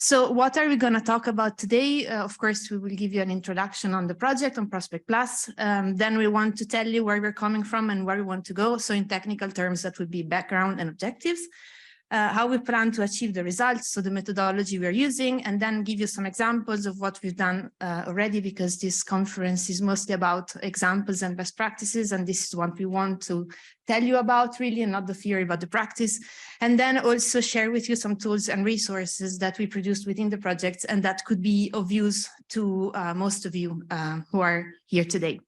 So what are we going to talk about today? Of course, we will give you an introduction on the project on Prospect Plus. Then we want to tell you where we're coming from and where we want to go. So in technical terms, that would be background and objectives. How we plan to achieve the results, so the methodology we're using, and then give you some examples of what we've done already, because this conference is mostly about examples and best practices, and this is what we want to tell you about really, and not the theory but the practice. And then also share with you some tools and resources that we produced within the project and that could be of use to most of you who are here today.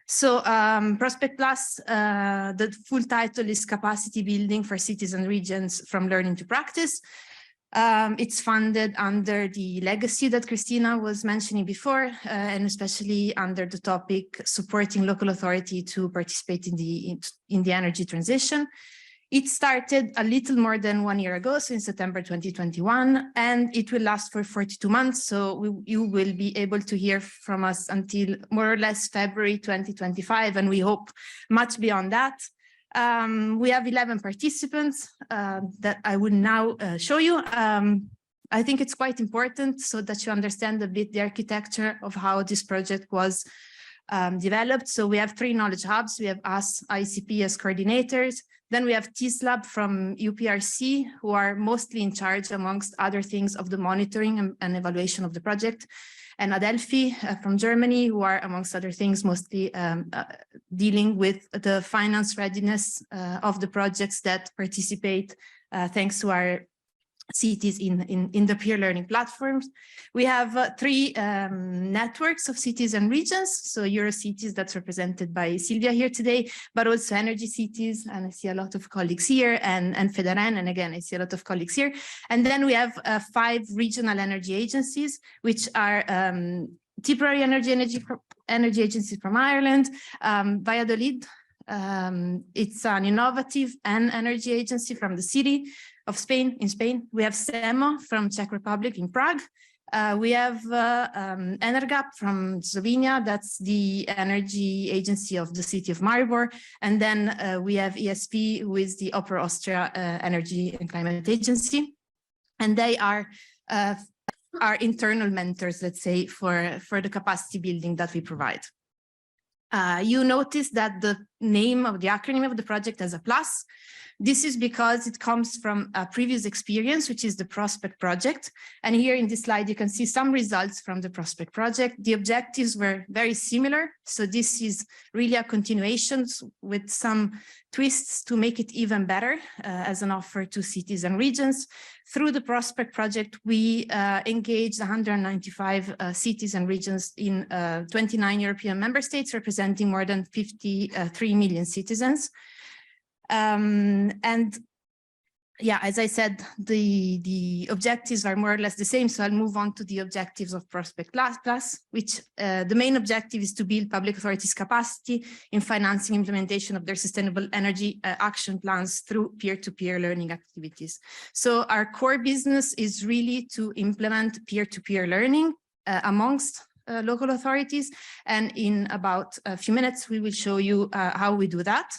So Prospect Plus, the full title is Capacity Building for Cities and Regions from Learning to Practice. It's funded under the legacy that Christina was mentioning before, and especially under the topic supporting local authority to participate in the energy transition. It started a little more than 1 year ago, so in September 2021, and it will last for 42 months. So you will be able to hear from us until more or less February 2025, and we hope much beyond that. We have 11 participants that I will now show you. I think it's quite important so that you understand a bit the architecture of how this project was developed. So we have 3 knowledge hubs. We have us, ICP, as coordinators. Then we have TISLab from UPRC, who are mostly in charge, amongst other things, of the monitoring and evaluation of the project. And Adelphi from Germany, who are, amongst other things, mostly dealing with the finance readiness of the projects that participate thanks to our cities in the peer learning platforms. We have 3 networks of cities and regions. So Eurocities, that's represented by Silvia here today, but also energy cities, and I see a lot of colleagues here, and Federen, and again, I see a lot of colleagues here. And then we have 5 regional energy agencies, which are Tipperary Energy Agency from Ireland, Valladolid, it's an innovative and energy agency from the city of Spain, in Spain. We have SEMO from Czech Republic in Prague. We have Energap from Slovenia, that's the energy agency of the city of Maribor. And then we have ESP, who is the Upper Austria Energy and Climate Agency. And they are our internal mentors, let's say, for the capacity building that we provide. You notice that the name of the acronym of the project has a plus. This is because it comes from a previous experience, which is the Prospect project. And here in this slide, you can see some results from the Prospect project. The objectives were very similar. So this is really a continuation with some twists to make it even better as an offer to cities and regions. Through the Prospect project, we engaged 195 cities and regions in 29 European member states, representing more than 53 million citizens. And yeah, as I said, the objectives are more or less the same. So I'll move on to the objectives of Prospect Plus, which the main objective is to build public authorities' capacity in financing implementation of their sustainable energy action plans through peer-to-peer learning activities. So our core business is really to implement peer-to-peer learning amongst local authorities. And in about a few minutes, we will show you how we do that.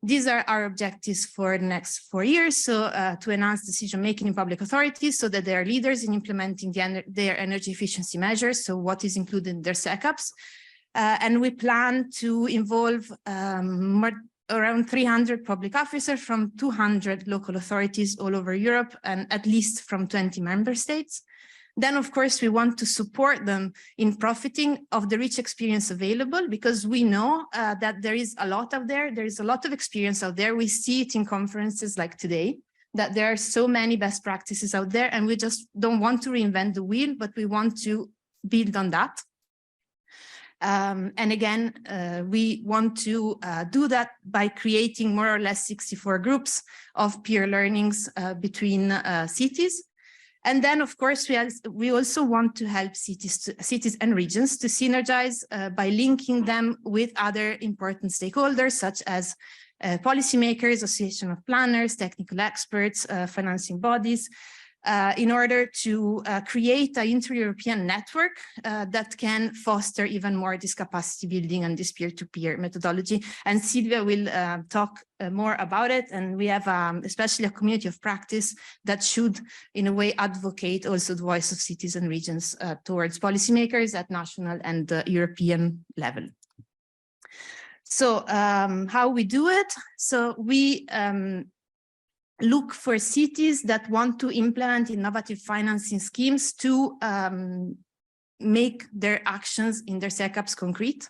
These are our objectives for the next 4 years. So to enhance decision-making in public authorities so that they are leaders in implementing their energy efficiency measures. So what is included in their SECAPs. And we plan to involve around 300 public officers from 200 local authorities all over Europe and at least from 20 member states. Then, of course, we want to support them in profiting of the rich experience available, because we know that there is a lot out there. There is a lot of experience out there. We see it in conferences like today, that there are so many best practices out there, and we just don't want to reinvent the wheel, but we want to build on that. And again, we want to do that by creating more or less 64 groups of peer learnings between cities. And then, of course, we also want to help cities and regions to synergize by linking them with other important stakeholders, such as policymakers, association of planners, technical experts, financing bodies, in order to create an inter-European network that can foster even more this capacity building and this peer-to-peer methodology. And Silvia will talk more about it. And we have especially a community of practice that should, in a way, advocate also the voice of cities and regions towards policymakers at national and European level. So how we do it? So we look for cities that want to implement innovative financing schemes to make their actions in their SECAPs concrete.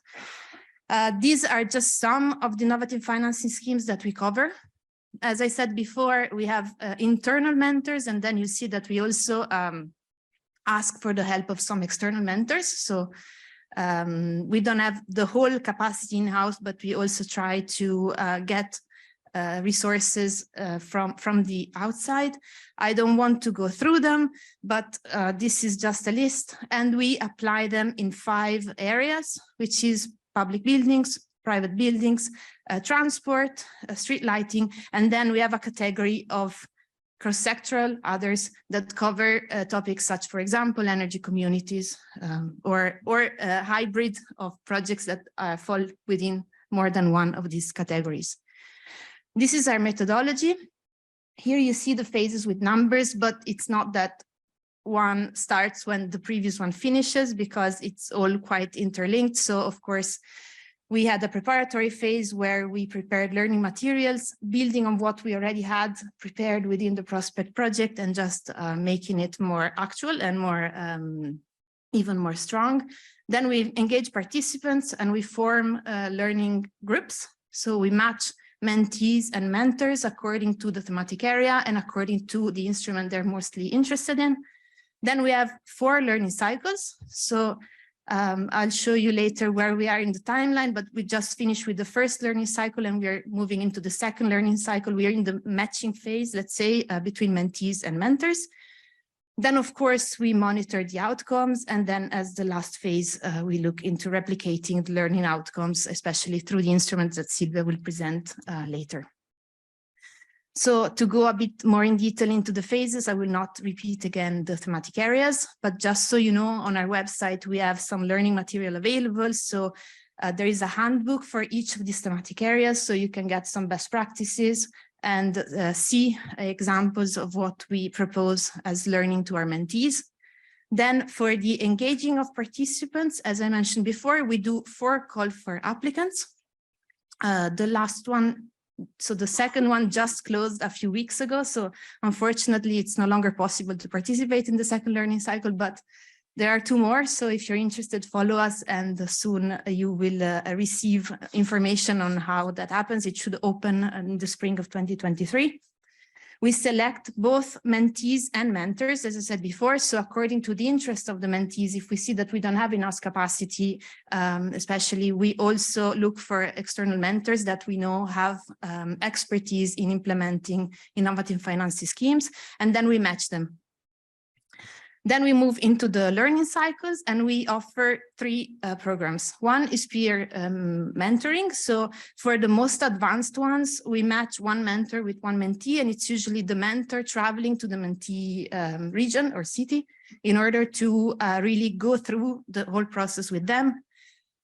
These are just some of the innovative financing schemes that we cover. As I said before, we have internal mentors, and then you see that we also ask for the help of some external mentors. So we don't have the whole capacity in-house, but we also try to get resources from the outside. I don't want to go through them, but this is just a list, and we apply them in 5 areas, which is public buildings, private buildings, transport, street lighting, and then we have a category of cross-sectoral, others that cover topics such, for example, energy communities or a hybrid of projects that fall within more than one of these categories. This is our methodology. Here you see the phases with numbers, but it's not that one starts when the previous one finishes, because it's all quite interlinked. So of course, we had a preparatory phase where we prepared learning materials, building on what we already had prepared within the Prospect project and just making it more actual and more even more strong. Then we engage participants and we form learning groups. So we match mentees and mentors according to the thematic area and according to the instrument they're mostly interested in. Then we have 4 learning cycles. So I'll show you later where we are in the timeline, but we just finished with the first learning cycle and we're moving into the second learning cycle. We are in the matching phase, let's say, between mentees and mentors. Then, of course, we monitor the outcomes. And then as the last phase, we look into replicating the learning outcomes, especially through the instruments that Silvia will present later. So to go a bit more in detail into the phases, I will not repeat again the thematic areas, but just so you know, on our website, we have some learning material available. So there is a handbook for each of these thematic areas, so you can get some best practices and see examples of what we propose as learning to our mentees. Then for the engaging of participants, as I mentioned before, we do 4 calls for applicants. The last one, so the second one just closed a few weeks ago. So unfortunately, it's no longer possible to participate in the second learning cycle, but there are 2 more. So if you're interested, follow us and soon you will receive information on how that happens. It should open in the spring of 2023. We select both mentees and mentors, as I said before. So according to the interest of the mentees, if we see that we don't have enough capacity, especially, we also look for external mentors that we know have expertise in implementing innovative financing schemes, and then we match them. Then we move into the learning cycles and we offer 3 programs. One is peer mentoring. So for the most advanced ones, we match 1 mentor with 1 mentee, and it's usually the mentor traveling to the mentee region or city in order to really go through the whole process with them.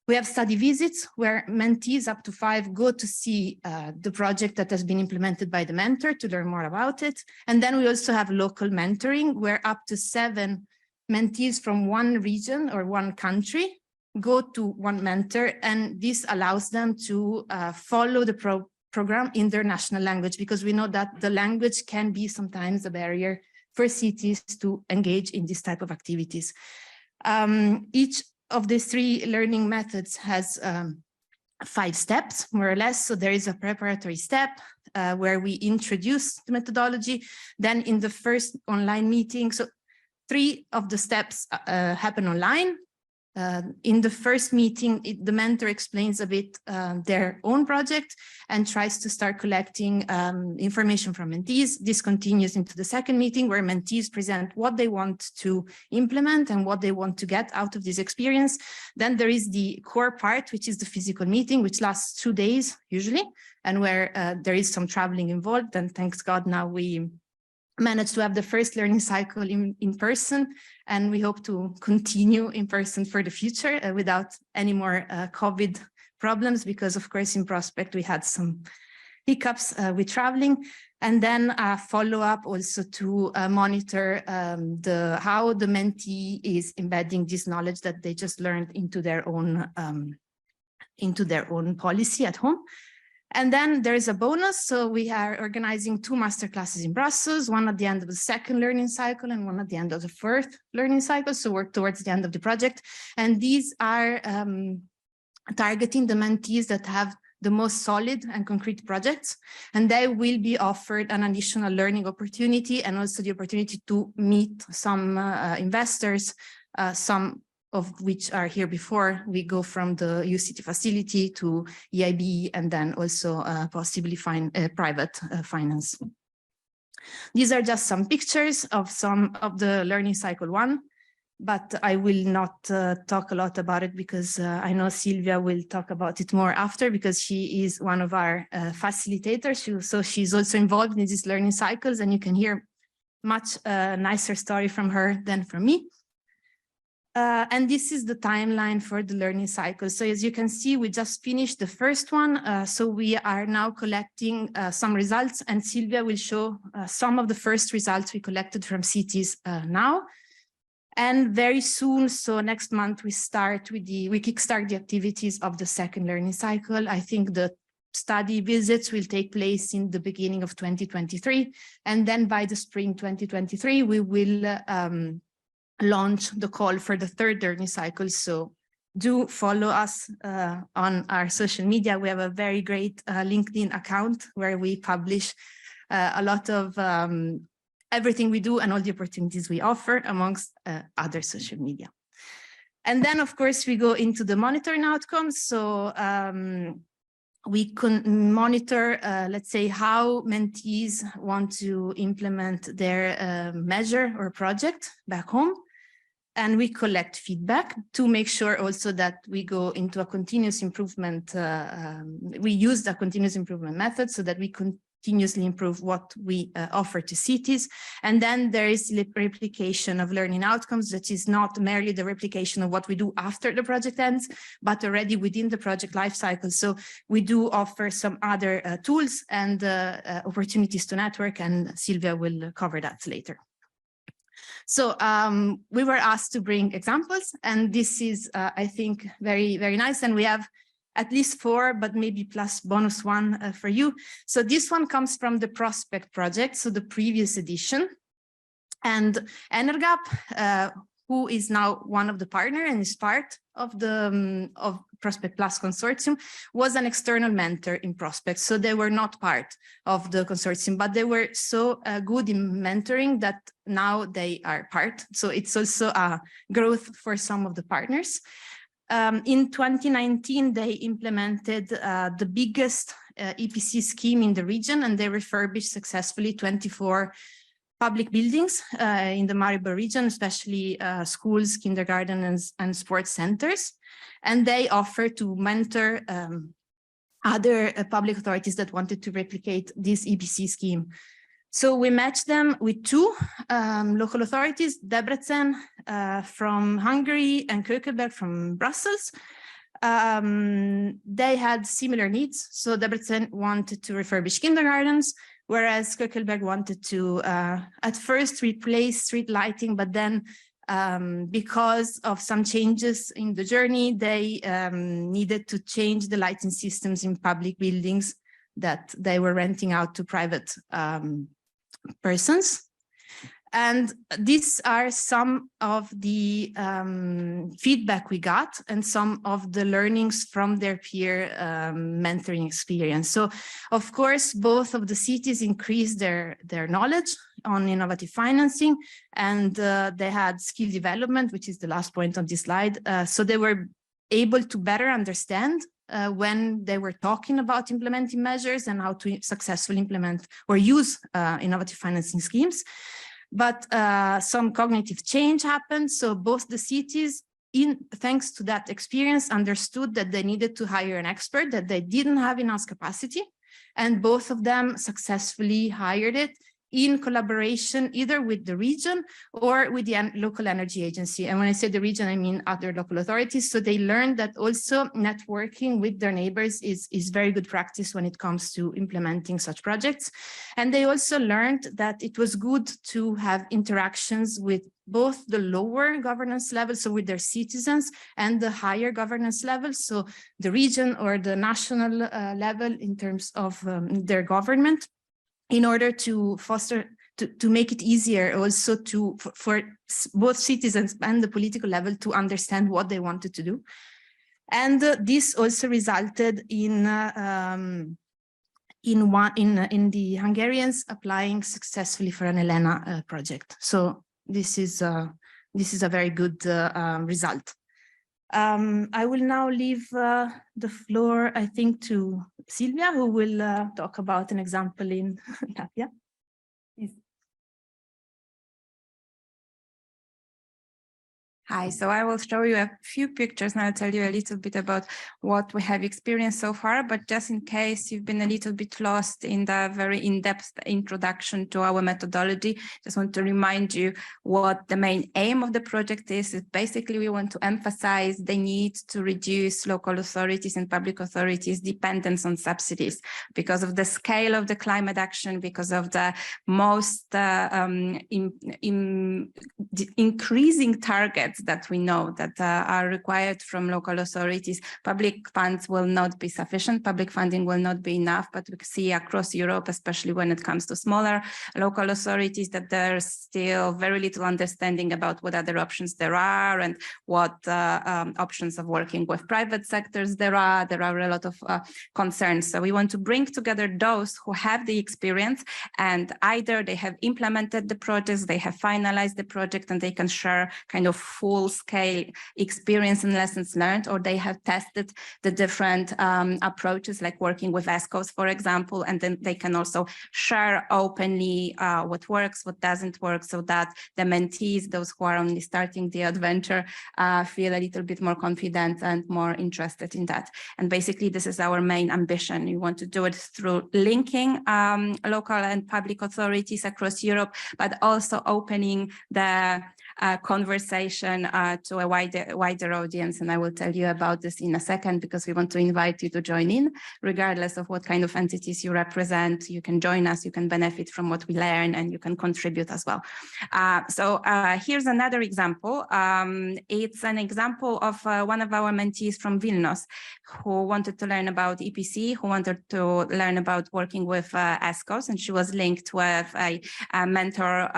We have study visits where mentees up to 5 go to see the project that has been implemented by the mentor to learn more about it. And then we also have local mentoring where up to 7 mentees from 1 region or 1 country go to 1 mentor. And this allows them to follow the program in their national language, because we know that the language can be sometimes a barrier for cities to engage in this type of activities. Each of these 3 learning methods has 5 steps, more or less. So there is a preparatory step where we introduce the methodology. Then in the first online meeting, so 3 of the steps happen online. In the first meeting, the mentor explains a bit their own project and tries to start collecting information from mentees. This continues into the second meeting where mentees present what they want to implement and what they want to get out of this experience. Then there is the core part, which is the physical meeting, which lasts 2 days usually, and where there is some traveling involved. And thanks God, now we managed to have the first learning cycle in person, and we hope to continue in person for the future without any more COVID problems, because of course in Prospect we had some hiccups with traveling. And then follow up also to monitor how the mentee is embedding this knowledge that they just learned into their own policy at home. And then there is a bonus. So we are organizing 2 masterclasses in Brussels, one at the end of the 2nd learning cycle and one at the end of the 4th learning cycle. So we're towards the end of the project. And these are targeting the mentees that have the most solid and concrete projects, and they will be offered an additional learning opportunity and also the opportunity to meet some investors, some of which are here before. We go from the UCT facility to EIB and then also possibly private finance. These are just some pictures of some of the learning cycle 1. But I will not talk a lot about it because I know Silvia will talk about it more after, because she is one of our facilitators. So she's also involved in these learning cycles, and you can hear much nicer story from her than from me. And this is the timeline for the learning cycle. So as you can see, we just finished the first one. So we are now collecting some results, and Silvia will show some of the first results we collected from cities now. And very soon, so next month, we kickstart the activities of the 2nd learning cycle. I think the study visits will take place in the beginning of 2023. And then by the spring 2023, we will launch the call for the 3rd learning cycle. So do follow us on our social media. We have a very great LinkedIn account where we publish a lot of everything we do and all the opportunities we offer, amongst other social media. And then, of course, we go into the monitoring outcomes. So we can monitor, let's say, how mentees want to implement their measure or project back home. And we collect feedback to make sure also that we go into a continuous improvement. We use the continuous improvement method so that we continuously improve what we offer to cities. And then there is replication of learning outcomes, that is not merely the replication of what we do after the project ends, but already within the project lifecycle. So we do offer some other tools and opportunities to network, and Silvia will cover that later. So we were asked to bring examples, and this is, I think, very, very nice. And we have at least 4, but maybe plus bonus 1 for you. So this one comes from the Prospect project, so the previous edition. And Energap, who is now one of the partners and is part of the Prospect Plus consortium, was an external mentor in Prospect. So they were not part of the consortium, but they were so good in mentoring that now they are part. So it's also a growth for some of the partners. In 2019, they implemented the biggest EPC scheme in the region, and they refurbished successfully 24 public buildings in the Maribor region, especially schools, kindergartens, and sports centers. And they offer to mentor other public authorities that wanted to replicate this EPC scheme. So we matched them with 2 local authorities, Debrecen from Hungary and Kökelberg from Brussels. They had similar needs. So Debrecen wanted to refurbish kindergartens, whereas Kökelberg wanted to at first replace street lighting, but then because of some changes in the journey, they needed to change the lighting systems in public buildings that they were renting out to private persons. And these are some of the feedback we got and some of the learnings from their peer mentoring experience. So, of course, both of the cities increased their knowledge on innovative financing, and they had skill development, which is the last point on this slide. So they were able to better understand when they were talking about implementing measures and how to successfully implement or use innovative financing schemes. But some cognitive change happened. So both the cities, thanks to that experience, understood that they needed to hire an expert, that they didn't have enough capacity. And both of them successfully hired it in collaboration either with the region or with the local energy agency. And when I say the region, I mean other local authorities. So they learned that also networking with their neighbors is very good practice when it comes to implementing such projects. And they also learned that it was good to have interactions with both the lower governance level, so with their citizens, and the higher governance level, so the region or the national level in terms of their government, in order to foster, to make it easier also for both citizens and the political level to understand what they wanted to do. And this also resulted in the Hungarians applying successfully for an ELENA project. So this is a very good result. I will now leave the floor, I think, to Silvia, who will talk about an example in Latvia. Please. Hi, so I will show you a few pictures and I'll tell you a little bit about what we have experienced so far, but just in case you've been a little bit lost in the very in-depth introduction to our methodology, just want to remind you what the main aim of the project is. Basically, we want to emphasize the need to reduce local authorities and public authorities' dependence on subsidies because of the scale of the climate action, because of the most increasing targets that we know that are required from local authorities. Public funds will not be sufficient, public funding will not be enough, but we see across Europe, especially when it comes to smaller local authorities, that there's still very little understanding about what other options there are and what options of working with private sectors there are. There are a lot of concerns. So we want to bring together those who have the experience, and either they have implemented the projects, they have finalized the project, and they can share kind of full-scale experience and lessons learned, or they have tested the different approaches, like working with ESCOs, for example, and then they can also share openly what works, what doesn't work, so that the mentees, those who are only starting the adventure, feel a little bit more confident and more interested in that. And basically, this is our main ambition. We want to do it through linking local and public authorities across Europe, but also opening the conversation to a wider audience. And I will tell you about this in a second, because we want to invite you to join in, regardless of what kind of entities you represent. You can join us, you can benefit from what we learn, and you can contribute as well. So here's another example. It's an example of one of our mentees from Vilnius who wanted to learn about EPC, who wanted to learn about working with ESCOs, and she was linked with a mentor,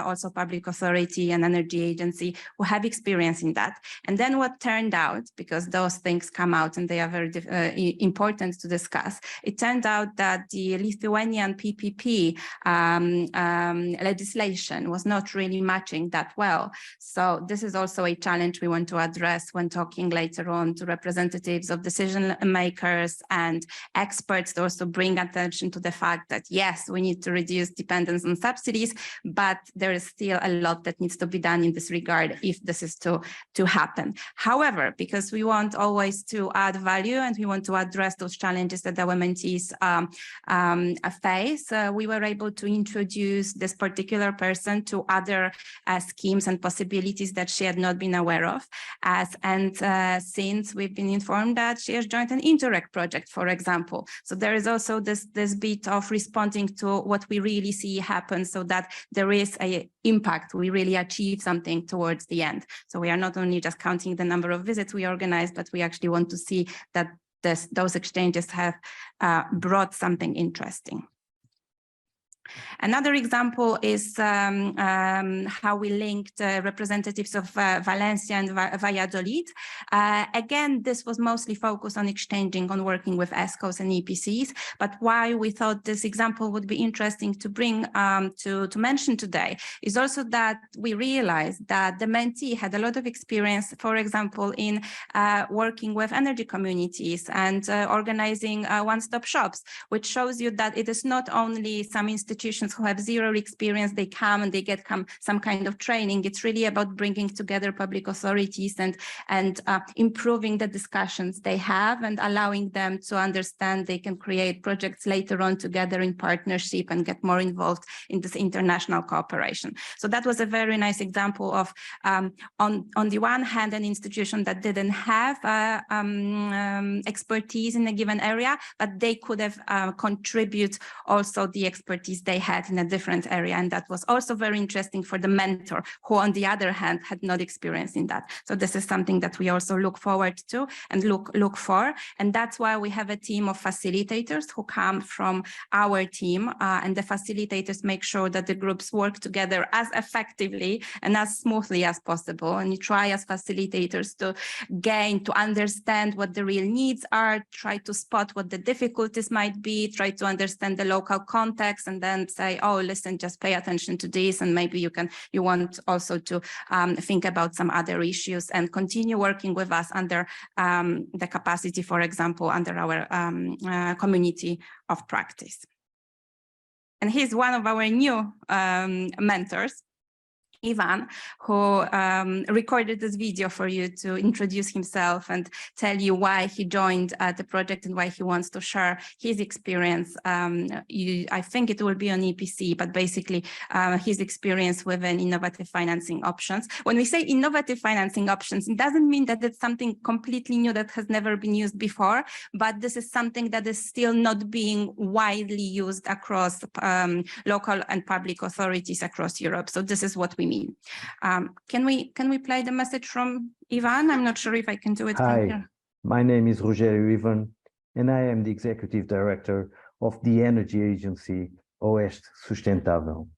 also public authority and energy agency who have experience in that. And then what turned out, because those things come out and they are very important to discuss, it turned out that the Lithuanian PPP legislation was not really matching that well. So this is also a challenge we want to address when talking later on to representatives of decision makers and experts, to also bring attention to the fact that, yes, we need to reduce dependence on subsidies, but there is still a lot that needs to be done in this regard if this is to happen. However, because we want always to add value and we want to address those challenges that our mentees face, we were able to introduce this particular person to other schemes and possibilities that she had not been aware of. Since we've been informed that she has joined an Interreg project, for example. So there is also this bit of responding to what we really see happen, so that there is an impact. We really achieve something towards the end. So we are not only just counting the number of visits we organize, but we actually want to see that those exchanges have brought something interesting. Another example is how we linked representatives of Valencia and Valladolid. Again, this was mostly focused on exchanging, on working with ESCOs and EPCs, but why we thought this example would be interesting to bring to mention today is also that we realized that the mentee had a lot of experience, for example, in working with energy communities and organizing one-stop shops, which shows you that it is not only some institutions institutions who have zero experience, they come and they get some kind of training. It's really about bringing together public authorities and improving the discussions they have and allowing them to understand they can create projects later on together in partnership and get more involved in this international cooperation. So that was a very nice example of, on the one hand, an institution that didn't have expertise in a given area, but they could have contribute also the expertise they had in a different area. And that was also very interesting for the mentor, who on the other hand had not experience in that. So this is something that we also look forward to and look for. And that's why we have a team of facilitators who come from our team, and the facilitators make sure that the groups work together as effectively and as smoothly as possible. And you try as facilitators to understand what the real needs are, try to spot what the difficulties might be, try to understand the local context, and then say, oh, listen, just pay attention to this, and maybe you want also to think about some other issues and continue working with us under the capacity, for example, under our community of practice. And he's one of our new mentors, Ivan, who recorded this video for you to introduce himself and tell you why he joined the project and why he wants to share his experience. I think it will be on EPC, but basically his experience with an innovative financing options. When we say innovative financing options, it doesn't mean that it's something completely new that has never been used before, but this is something that is still not being widely used across local and public authorities across Europe. So this is what we mean. Can we play the message from Ivan? I'm not sure if I can do it. Hi, my name is Rogério Ivan, and I am the Executive Director of the Energy Agency Oeste Sustentável,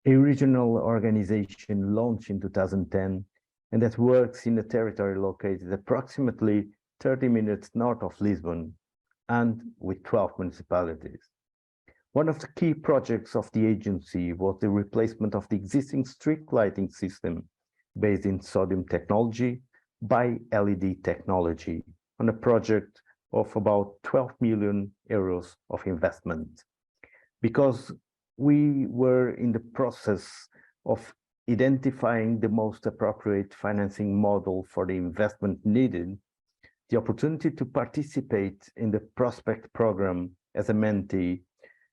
a regional organization launched in 2010 and that works in a territory located approximately 30 minutes north of Lisbon and with 12 municipalities. One of the key projects of the agency was the replacement of the existing street lighting system based in sodium technology by LED technology on a project of about 12 million euros of investment. Because we were in the process of identifying the most appropriate financing model for the investment needed, the opportunity to participate in the Prospect program as a mentee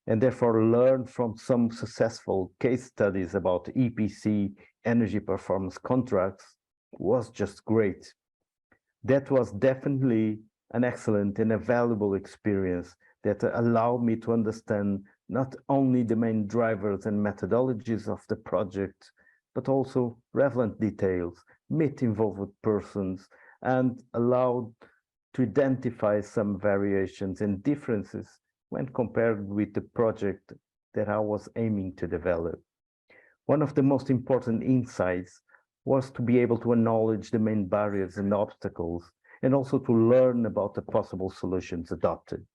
and therefore learn from some successful case studies about EPC energy performance contracts was just great. That was definitely an excellent and a valuable experience that allowed me to understand not only the main drivers and methodologies of the project, but also relevant details, meet involved persons, and allowed to identify some variations and differences when compared with the project that I was aiming to develop. One of the most important insights was to be able to acknowledge the main barriers and obstacles, and also to learn about the possible solutions adopted.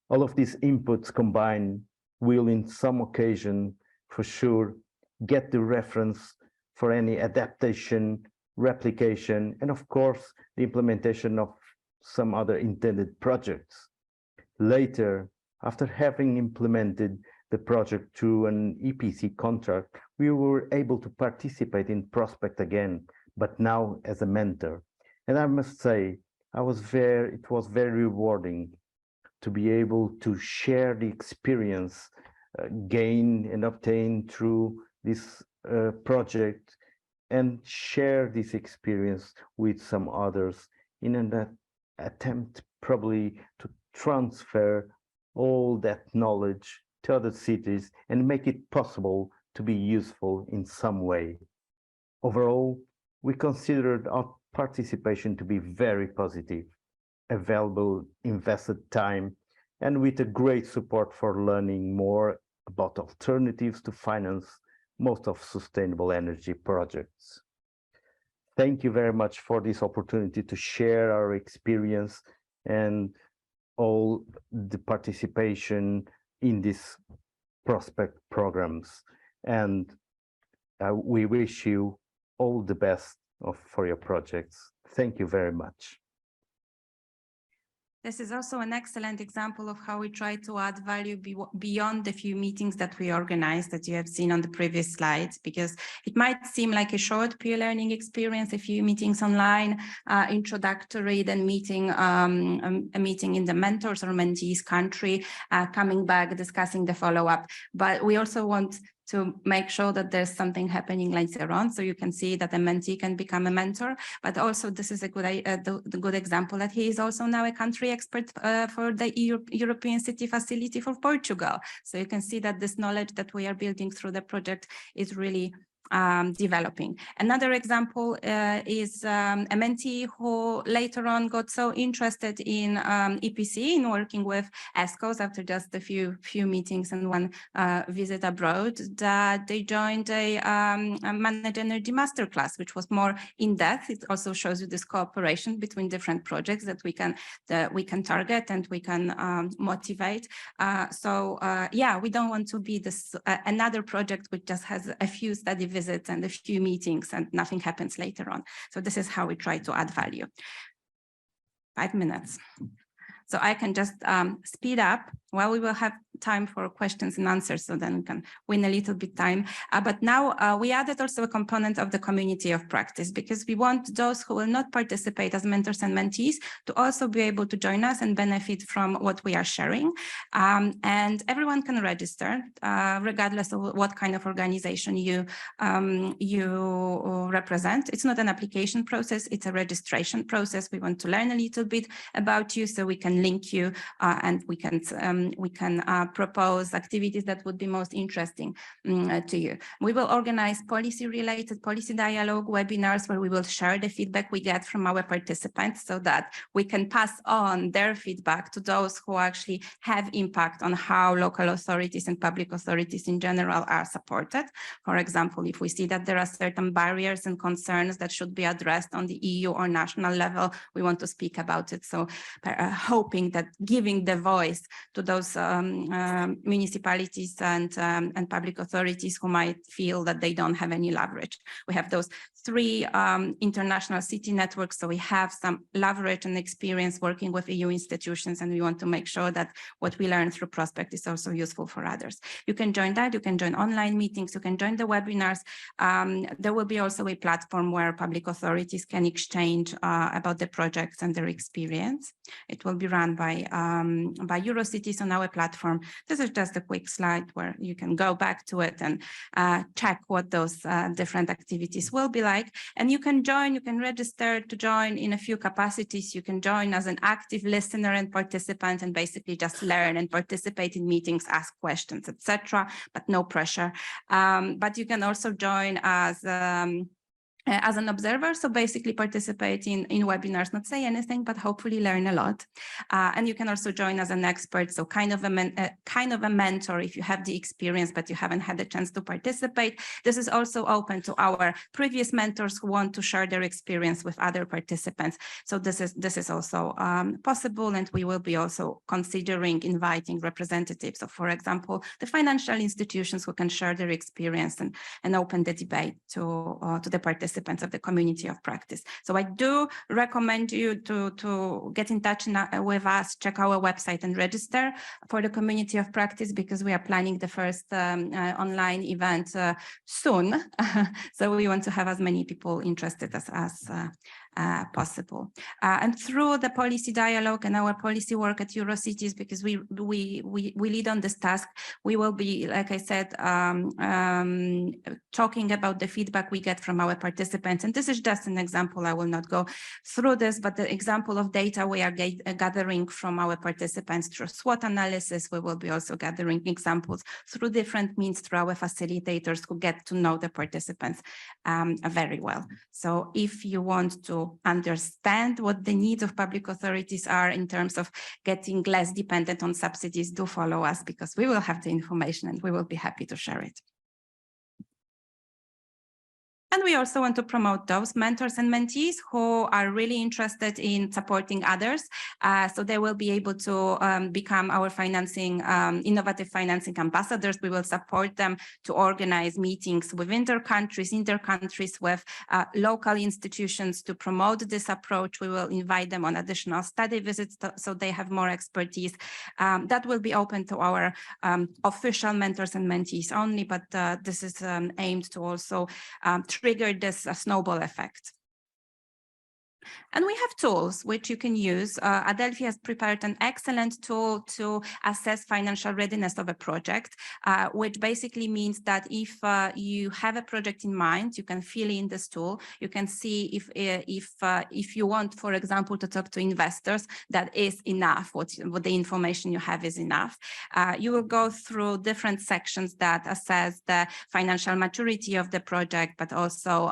All of these inputs combined will, in some occasion, for sure, get the reference for any adaptation, replication, and of course, the implementation of some other intended projects. Later, after having implemented the project through an EPC contract, we were able to participate in Prospect again, but now as a mentor. And I must say, it was very rewarding to be able to share the experience gained and obtained through this project and share this experience with some others in an attempt probably to transfer all that knowledge to other cities and make it possible to be useful in some way. Overall, we considered our participation to be very positive, a valuable invested time, and with a great support for learning more about alternatives to finance most of sustainable energy projects. Thank you very much for this opportunity to share our experience and all the participation in these Prospect programs. And we wish you all the best for your projects. Thank you very much. This is also an excellent example of how we try to add value beyond the few meetings that we organize that you have seen on the previous slides, because it might seem like a short peer learning experience, a few meetings online, introductory, then meeting, a meeting in the mentors or mentees country, coming back, discussing the follow-up. But we also want to make sure that there's something happening later on. So you can see that a mentee can become a mentor, but also this is a the good example that he is also now a country expert for the European City Facility for Portugal. So you can see that this knowledge that we are building through the project is really developing. Another example is a mentee who later on got so interested in EPC, in working with ESCOs after just a few meetings and one visit abroad, that they joined a managed energy masterclass, which was more in depth. It also shows you this cooperation between different projects that we can target and we can motivate. Yeah, we don't want to be this another project which just has a few study visits and a few meetings and nothing happens later on. So this is how we try to add value. 5 minutes. So I can just speed up. Well, we will have time for questions and answers, so then we can win a little bit time. But now we added also a component of the community of practice, because we want those who will not participate as mentors and mentees to also be able to join us and benefit from what we are sharing. And everyone can register, regardless of what kind of organization you represent. It's not an application process, it's a registration process. We want to learn a little bit about you so we can link you and we can propose activities that would be most interesting to you. We will organize policy dialogue webinars where we will share the feedback we get from our participants so that we can pass on their feedback to those who actually have impact on how local authorities and public authorities in general are supported. For example, if we see that there are certain barriers and concerns that should be addressed on the EU or national level, we want to speak about it. So hoping that giving the voice to those municipalities and public authorities who might feel that they don't have any leverage. We have those 3 international city networks, so we have some leverage and experience working with EU institutions, and we want to make sure that what we learn through Prospect is also useful for others. You can join that, you can join online meetings, you can join the webinars. There will be also a platform where public authorities can exchange about the projects and their experience. It will be run by Eurocities on our platform. This is just a quick slide where you can go back to it and check what those different activities will be like. And you can join, you can register to join in a few capacities. You can join as an active listener and participant and basically just learn and participate in meetings, ask questions, etc., but no pressure. But you can also join as an observer, so basically participate in webinars, not say anything, but hopefully learn a lot. And you can also join as an expert, so kind of a mentor if you have the experience, but you haven't had a chance to participate. This is also open to our previous mentors who want to share their experience with other participants. So this is also possible, and we will be also considering inviting representatives of, for example, the financial institutions who can share their experience and open the debate to the participants of the community of practice. So I do recommend you to get in touch with us, check our website and register for the community of practice, because we are planning the first online event soon. So we want to have as many people interested as possible. And through the policy dialogue and our policy work at Eurocities, because we lead on this task, we will be, like I said, talking about the feedback we get from our participants. And this is just an example. I will not go through this, but the example of data we are gathering from our participants through SWOT analysis. We will be also gathering examples through different means through our facilitators who get to know the participants very well. So if you want to understand what the needs of public authorities are in terms of getting less dependent on subsidies, do follow us, because we will have the information and we will be happy to share it. And we also want to promote those mentors and mentees who are really interested in supporting others. So they will be able to become our financing, innovative financing ambassadors. We will support them to organize meetings within their countries, in their countries with local institutions to promote this approach. We will invite them on additional study visits so they have more expertise. That will be open to our official mentors and mentees only, but this is aimed to also trigger this snowball effect. And we have tools which you can use. Adelphi has prepared an excellent tool to assess financial readiness of a project, which basically means that if you have a project in mind, you can fill in this tool. You can see if you want, for example, to talk to investors, that is enough. What the information you have is enough. You will go through different sections that assess the financial maturity of the project, but also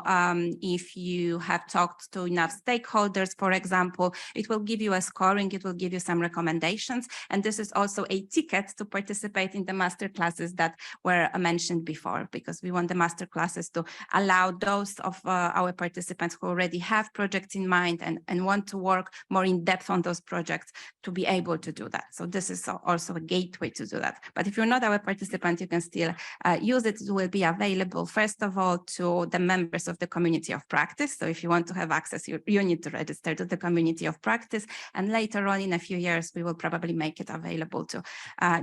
if you have talked to enough stakeholders, for example, it will give you a scoring, it will give you some recommendations. And this is also a ticket to participate in the master classes that were mentioned before, because we want the master classes to allow those of our participants who already have projects in mind and want to work more in depth on those projects to be able to do that. So this is also a gateway to do that. But if you're not our participant, you can still use it. It will be available, first of all, to the members of the community of practice. So if you want to have access, you need to register to the community of practice, and later on in a few years we will probably make it available to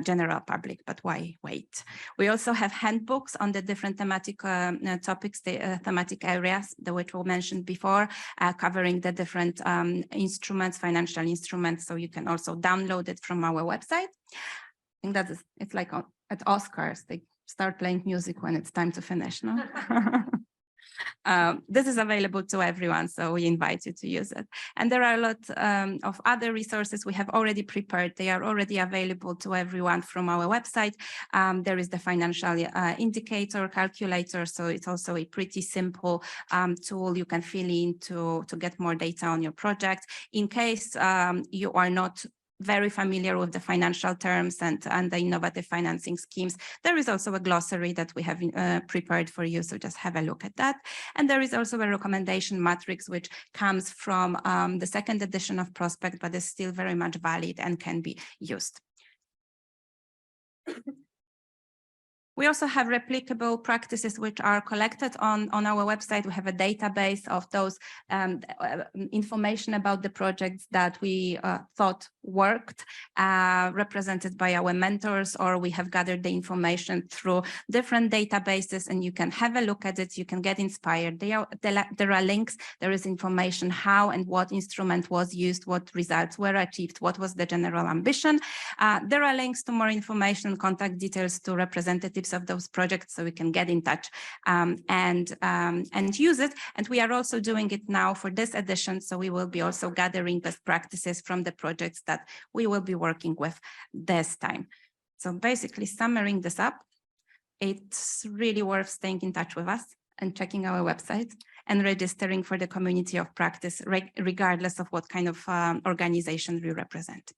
general public, but why wait? We also have handbooks on the different thematic topics, the thematic areas which were mentioned before, covering the different instruments, financial instruments, so you can also download it from our website. I think that is, it's like at Oscars, they start playing music when it's time to finish, no? This is available to everyone, so we invite you to use it. And there are a lot of other resources we have already prepared. They are already available to everyone from our website. There is the financial indicator calculator, so it's also a pretty simple tool you can fill in to get more data on your project. In case you are not very familiar with the financial terms and the innovative financing schemes, there is also a glossary that we have prepared for you, so just have a look at that. And there is also a recommendation matrix which comes from the second edition of Prospect, but is still very much valid and can be used. We also have replicable practices which are collected on our website. We have a database of those information about the projects that we thought worked, represented by our mentors, or we have gathered the information through different databases, and you can have a look at it. You can get inspired. There are links. There is information how and what instrument was used, what results were achieved, what was the general ambition. There are links to more information, contact details to representatives of those projects, so we can get in touch and use it. And we are also doing it now for this edition, so we will be also gathering best practices from the projects that we will be working with this time. So basically, summarizing this up, it's really worth staying in touch with us and checking our website and registering for the community of practice, regardless of what kind of organization we represent.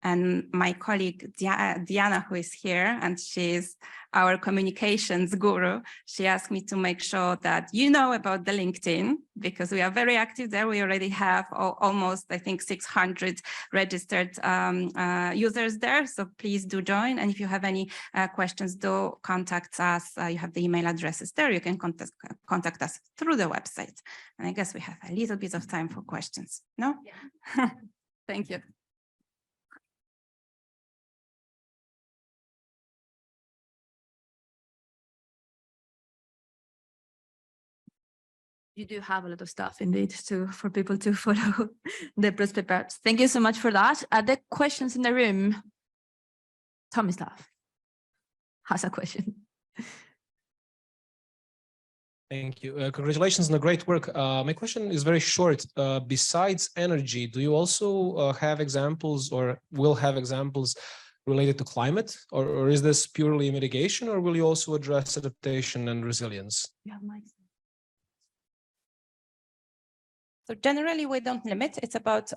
And my colleague Diana, who is here, and she's our communications guru, she asked me to make sure that you know about the LinkedIn, because we are very active there. We already have almost, I think, 600 registered users there. So please do join. And if you have any questions, do contact us. You have the email addresses there. You can contact us through the website. And I guess we have a little bit of time for questions. No? Yeah. Thank you. You do have a lot of stuff indeed for people to follow the Prospect parts. Thank you so much for that. Are there questions in the room? Tomislav has a question. Thank you. Congratulations on the great work. My question is very short. Besides energy, do you also have examples or will have examples related to climate, or is this purely mitigation, or will you also address adaptation and resilience? Yeah, Mike. So generally, we don't limit. It's about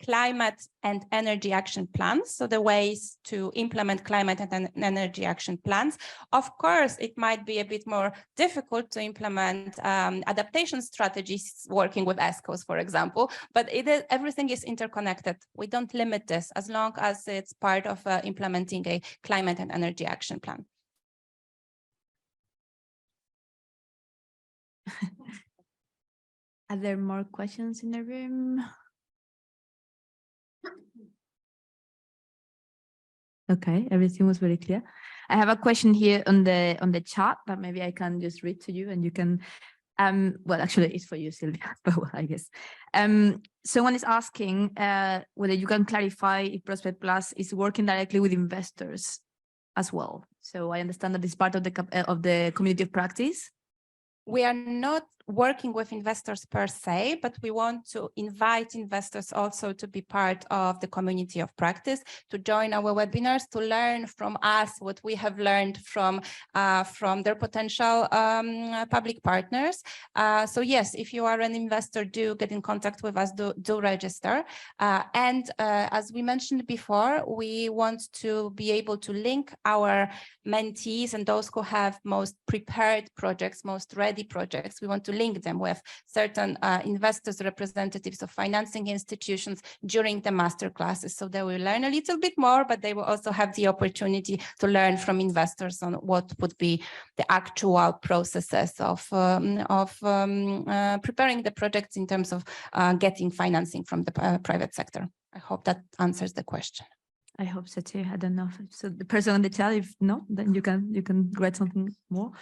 climate and energy action plans. So the ways to implement climate and energy action plans. Of course, it might be a bit more difficult to implement adaptation strategies working with ESCOs, for example, but everything is interconnected. We don't limit this as long as it's part of implementing a climate and energy action plan. Are there more questions in the room? Okay, everything was very clear. I have a question here on the chat, but maybe I can just read to you and you can, well, actually it's for you, Sylvia, but well, I guess. Someone is asking whether you can clarify if Prospect Plus is working directly with investors as well. So I understand that it's part of the community of practice. We are not working with investors per se, but we want to invite investors also to be part of the community of practice, to join our webinars, to learn from us what we have learned from their potential public partners. So yes, if you are an investor, do get in contact with us, do register. And as we mentioned before, we want to be able to link our mentees and those who have most prepared projects, most ready projects. We want to link them with certain investors, representatives of financing institutions during the master classes. So they will learn a little bit more, but they will also have the opportunity to learn from investors on what would be the actual processes of preparing the projects in terms of getting financing from the private sector. I hope that answers the question. I hope so too. I don't know. So the person on the chat, if not, then you can write something more.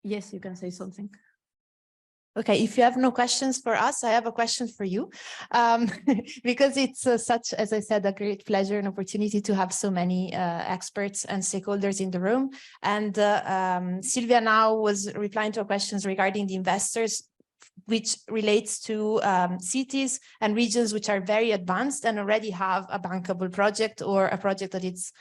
Yes, you can say something. Okay, if you have no questions for us, I have a question for you, because it's such, as I said, a great pleasure and opportunity to have so many experts and stakeholders in the room. And Sylvia now was replying to our questions regarding the investors, which relates to cities and regions which are very advanced and already have a bankable project or a project that it's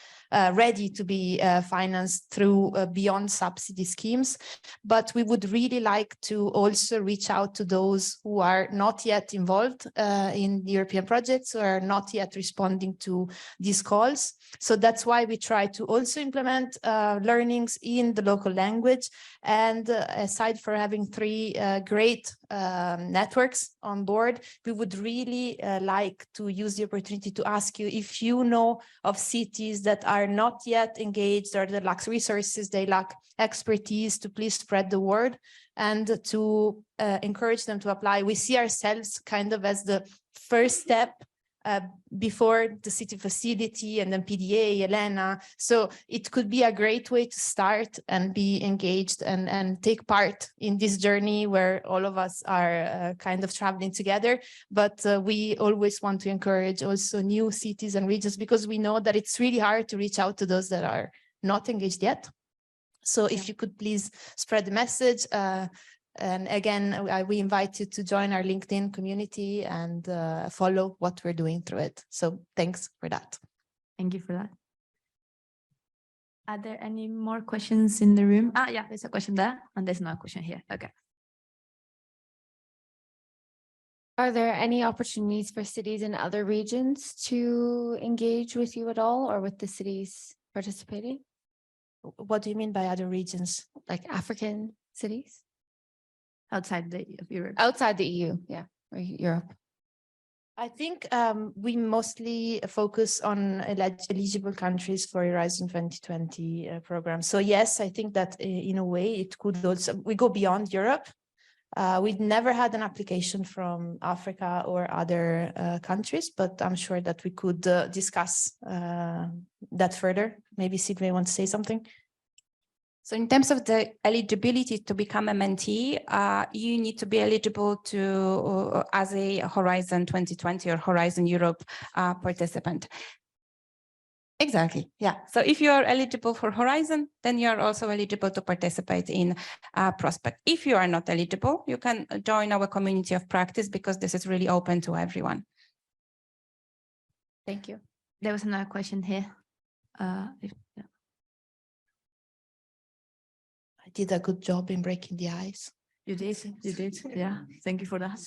ready to be financed through beyond subsidy schemes. But we would really like to also reach out to those who are not yet involved in European projects or are not yet responding to these calls. So that's why we try to also implement learnings in the local language. And aside for having three great networks on board, we would really like to use the opportunity to ask you if you know of cities that are not yet engaged or that lack resources, they lack expertise, to please spread the word and to encourage them to apply. We see ourselves kind of as the first step before the city facility and then PDA, Elena. So it could be a great way to start and be engaged and take part in this journey where all of us are kind of traveling together. But we always want to encourage also new cities and regions, because we know that it's really hard to reach out to those that are not engaged yet. So if you could please spread the message. And again, we invite you to join our LinkedIn community and follow what we're doing through it. So thanks for that. Thank you for that. Are there any more questions in the room? Ah, yeah, there's a question there and there's another question here. Okay. Are there any opportunities for cities in other regions to engage with you at all, or with the cities participating? What do you mean by other regions? Like African cities? Outside of Europe. Outside the EU, yeah, or Europe. I think we mostly focus on eligible countries for Horizon 2020 program. So yes, I think that in a way it could also, we go beyond Europe. We've never had an application from Africa or other countries, but I'm sure that we could discuss that further. Maybe Sylvia wants to say something. So in terms of the eligibility to become a mentee, you need to be eligible to as a Horizon 2020 or Horizon Europe participant. Exactly, yeah. So if you are eligible for Horizon, then you are also eligible to participate in Prospect. If you are not eligible, you can join our community of practice, because this is really open to everyone. Thank you. There was another question here. Yeah. I did a good job in breaking the ice. You did. Yeah. Thank you for that.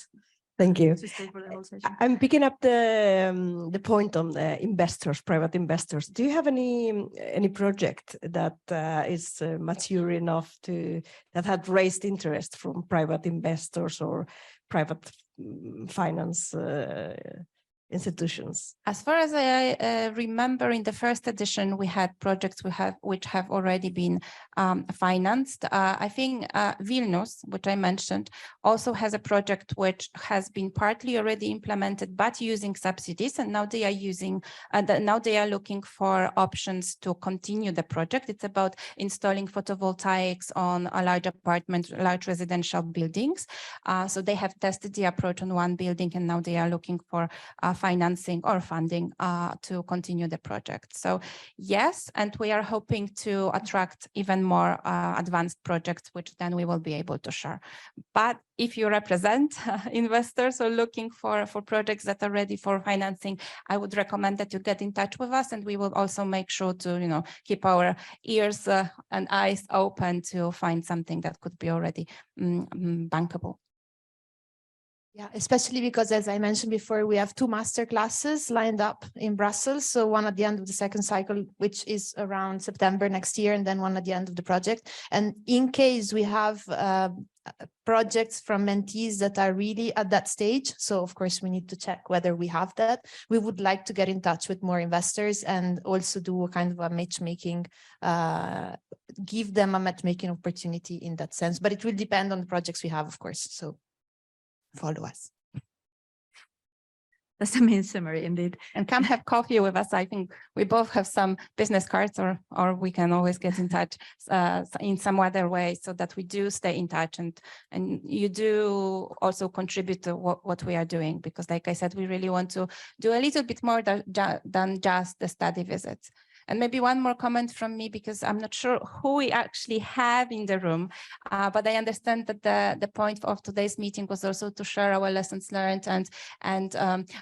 Thank you. To stay for the whole session. I'm picking up the point on the investors, private investors. Do you have any project that is mature enough that had raised interest from private investors or private finance institutions? As far as I remember, in the first edition, we had projects which have already been financed. I think Vilnius, which I mentioned, also has a project which has been partly already implemented, but using subsidies, and now they are looking for options to continue the project. It's about installing photovoltaics on a large residential buildings. So they have tested the approach on one building, and now they are looking for financing or funding to continue the project. So yes, and we are hoping to attract even more advanced projects, which then we will be able to share. But if you represent investors or looking for projects that are ready for financing, I would recommend that you get in touch with us, and we will also make sure to keep our ears and eyes open to find something that could be already bankable. Yeah, especially because, as I mentioned before, we have 2 master classes lined up in Brussels. So one at the end of the second cycle, which is around September next year, and then one at the end of the project. And in case we have projects from mentees that are really at that stage, so of course we need to check whether we have that. We would like to get in touch with more investors and also do a kind of a matchmaking, give them a matchmaking opportunity in that sense. But it will depend on the projects we have, of course. So follow us. That's the main summary indeed. And come have coffee with us. I think we both have some business cards, or we can always get in touch in some other way, so that we do stay in touch, and you do also contribute to what we are doing, because like I said, we really want to do a little bit more than just the study visits. And maybe one more comment from me, because I'm not sure who we actually have in the room, but I understand that the point of today's meeting was also to share our lessons learned and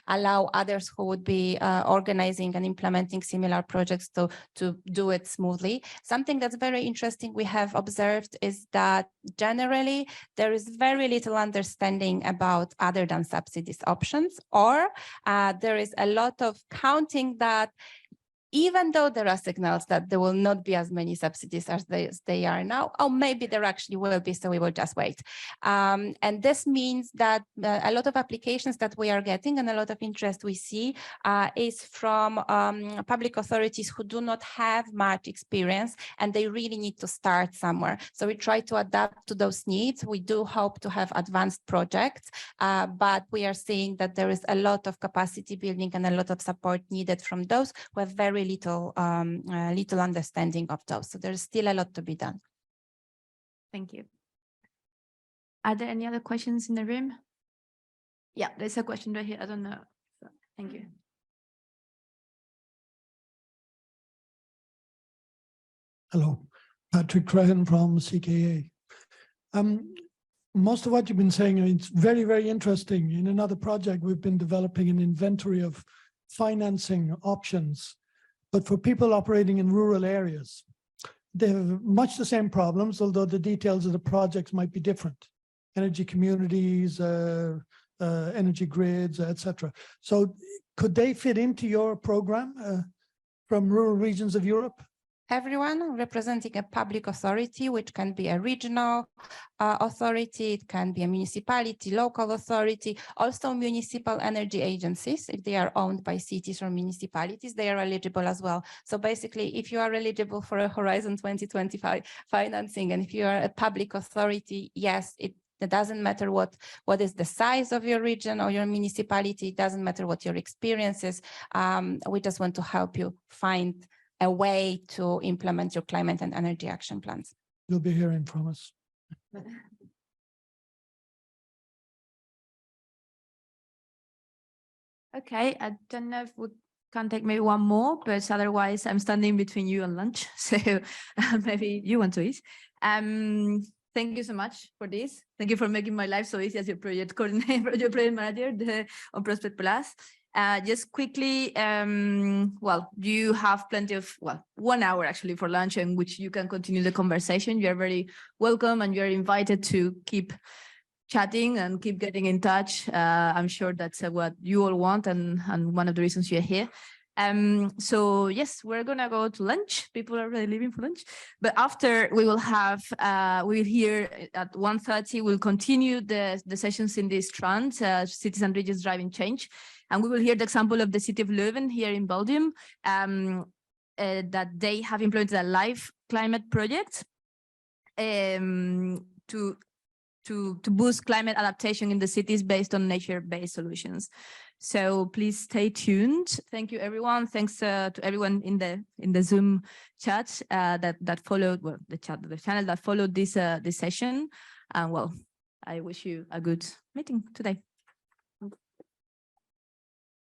allow others who would be organizing and implementing similar projects to do it smoothly. Something that's very interesting we have observed is that generally there is very little understanding about other than subsidies options, or there is a lot of counting that even though there are signals that there will not be as many subsidies as they are now, or maybe there actually will be, so we will just wait. And this means that a lot of applications that we are getting and a lot of interest we see is from public authorities who do not have much experience, and they really need to start somewhere. So we try to adapt to those needs. We do hope to have advanced projects, but we are seeing that there is a lot of capacity building and a lot of support needed from those who have very little understanding of those. So there's still a lot to be done. Thank you. Are there any other questions in the room? Yeah, there's a question right here. I don't know. Thank you. Hello, Patrick Crehan from CKA. Most of what you've been saying, it's very, very interesting. In another project, we've been developing an inventory of financing options, but for people operating in rural areas. They have much the same problems, although the details of the projects might be different. Energy communities, energy grids, etc. So could they fit into your program from rural regions of Europe? Everyone representing a public authority, which can be a regional authority, it can be a municipality, local authority, also municipal energy agencies, if they are owned by cities or municipalities, they are eligible as well. So basically, if you are eligible for a Horizon 2025 financing, and if you are a public authority, yes, it doesn't matter what is the size of your region or your municipality, it doesn't matter what your experience is. We just want to help you find a way to implement your climate and energy action plans. You'll be hearing from us. Okay, I don't know if we can take maybe one more, but otherwise I'm standing between you and lunch, so maybe you want to eat. Thank you so much for this. Thank you for making my life so easy as your project coordinator, your project manager on Prospect Plus. Just quickly, well, you have plenty of, well, 1 hour actually for lunch in which you can continue the conversation. You're very welcome and you're invited to keep chatting and keep getting in touch. I'm sure that's what you all want and one of the reasons you're here. So yes, we're gonna go to lunch. People are really leaving for lunch, but after we will have, we will hear at 1:30, we'll continue the sessions in this trend, cities and regions driving change. And we will hear the example of the city of Leuven here in Belgium, that they have implemented a live climate project to boost climate adaptation in the cities based on nature-based solutions. So please stay tuned. Thank you, everyone. Thanks to everyone in the Zoom chat that followed, well, the channel that followed this this session. And well, I wish you a good meeting today.